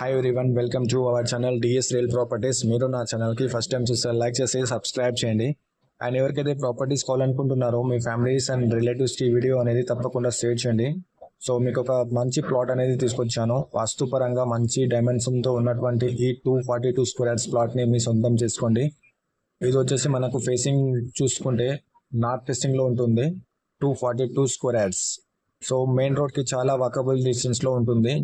Hi everyone, welcome to our channel DS real properties. మీరు నా ఛానల్కి ఫస్ట్ టైం చూస్తే లైక్ చేసి సబ్స్క్రైబ్ చేయండి. అండ్ ఎవరికైతే ప్రాపర్టీస్ కావాలనుకుంటున్నారో మీ ఫ్యామిలీస్ అండ్ రిలేటివ్స్కి ఈ వీడియో అనేది తప్పకుండా షేర్ చేయండి. సో మీకు ఒక మంచి ప్లాట్ అనేది తీసుకొచ్చాను. వాస్తుపరంగా మంచి డైమెన్షన్తో ఉన్నటువంటి ఈ 242 స్క్వేర్స్ ప్లాట్ని మీ సొంతం చేసుకోండి. ఇది వచ్చేసి మనకు ఫేసింగ్ చూసుకుంటే నార్త్ ఫేసింగ్లో ఉంటుంది. 242 స్క్వేర్స్. సో మెయిన్ రోడ్కి చాలా వాకబుల్ డిస్టెన్స్లో ఉంటుంది.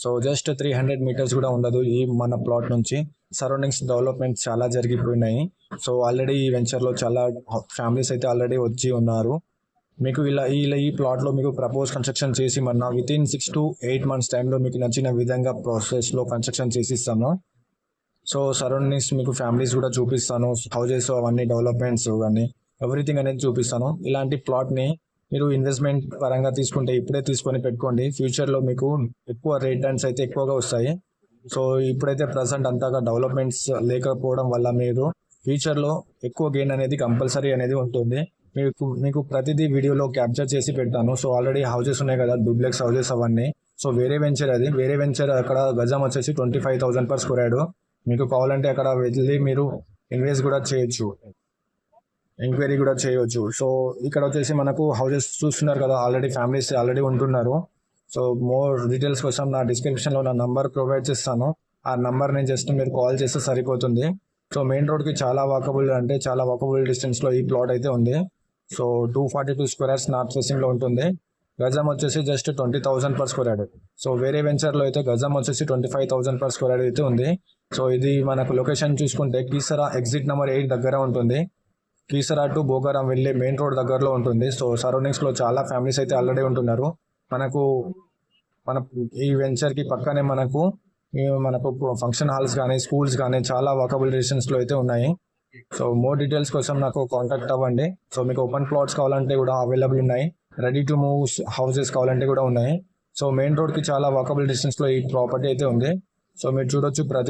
సో జస్ట్ 300 మీటర్స్ కూడా ఉండదు ఈ మన ప్లాట్ నుంచి. సరౌండింగ్స్ డెవలప్మెంట్ చాలా జరిగిపోయినాయి. సో ఆల్రెడీ ఈ వెంచర్లో చాలా ఫ్యామిలీస్ అయితే ఆల్రెడీ వచ్చి ఉన్నారు. మీకు ఈ ప్లాట్లో మీకు ప్రపోజ్ కన్స్ట్రక్షన్ చేసి మన వితిన్ 6 to 8 months టైంలో మీకు నచ్చిన విధంగా ప్రాసెస్లో కన్స్ట్రక్షన్ చేసి ఇస్తాను. సో సరౌండింగ్స్ మీకు ఫ్యామిలీస్ కూడా చూపిస్తాను, హౌజెస్ అవన్నీ డెవలప్మెంట్స్ అన్నీ ఎవ్రీథింగ్ అనేది చూపిస్తాను. ఇలాంటి ప్లాట్ని మీరు ఇన్వెస్ట్మెంట్ పరంగా తీసుకుంటే ఇప్పుడే తీసుకొని పెట్టుకోండి. ఫ్యూచర్లో మీకు ఎక్కువ రేట్ డన్స్ అయితే ఎక్కువగా వస్తాయి. సో ఇప్పుడైతే ప్రజెంట్ అంతగా డెవలప్మెంట్స్ లేకపోవడం వల్ల మీరు ఫ్యూచర్లో ఎక్కువ గెయిన్ అనేది కంపల్సరీ అనేది ఉంటుంది. మీకు ప్రతిదీ వీడియోలో క్యాప్చర్ చేసి పెడతాను. సో ఆల్రెడీ హౌజెస్ ఉన్నాయి కదా, డూప్లెక్స్ హౌజెస్ అవన్నీ. సో వేరే వెంచర్ అక్కడ గజం వచ్చేసి 25,000 per square yard. మీకు కావాలంటే అక్కడ వెళ్ళి మీరు ఇన్వెస్ట్ కూడా చేయొచ్చు, ఎంక్వైరీ కూడా చేయవచ్చు. సో ఇక్కడ వచ్చేసి మనకు హౌజెస్ చూస్తున్నారు కదా, ఆల్రెడీ ఫ్యామిలీస్ ఆల్రెడీ ఉంటున్నారు. సో మోర్ డీటెయిల్స్ కోసం నా డిస్క్రిప్షన్లో నా నంబర్ ప్రొవైడ్ చేస్తాను. ఆ నంబర్ని జస్ట్ మీరు కాల్ చేస్తే సరిపోతుంది. సో మెయిన్ రోడ్కి చాలా వాకబుల్ డిస్టెన్స్లో ఈ ప్లాట్ అయితే ఉంది. సో 242 స్క్వేర్స్ నార్త్ ఫేసింగ్లో ఉంటుంది. గజం వచ్చేసి just 20,000 per square yard. So వేరే వెంచర్లో అయితే గజం వచ్చేసి 25,000 per square yard అయితే ఉంది. సో ఇది మనకు లొకేషన్ చూసుకుంటే కీసరా ఎగ్జిట్ నెంబర్ 8 దగ్గర ఉంటుంది. కీసరా టు భోగారం వెళ్ళే మెయిన్ రోడ్ దగ్గరలో ఉంటుంది. సో సరౌండింగ్స్లో చాలా ఫ్యామిలీస్ అయితే ఆల్రెడీ ఉంటున్నారు. మన ఈ వెంచర్కి పక్కనే మనకు ఫంక్షన్ హాల్స్ కానీ స్కూల్స్ కానీ చాలా వాకబుల్ డిస్టెన్స్లో అయితే ఉన్నాయి. సో మోర్ డీటెయిల్స్ కోసం నాకు కాంటాక్ట్ అవ్వండి. సో మీకు ఓపెన్ ప్లాట్స్ కావాలంటే కూడా అవైలబుల్ ఉన్నాయి, రెడీ టు మూవ్ హౌసెస్ కావాలంటే కూడా ఉన్నాయి. సో మెయిన్ రోడ్కి చాలా వాకబుల్ డిస్టెన్స్లో ఈ ప్రాపర్టీ అయితే ఉంది. సో మీరు చూడొచ్చు.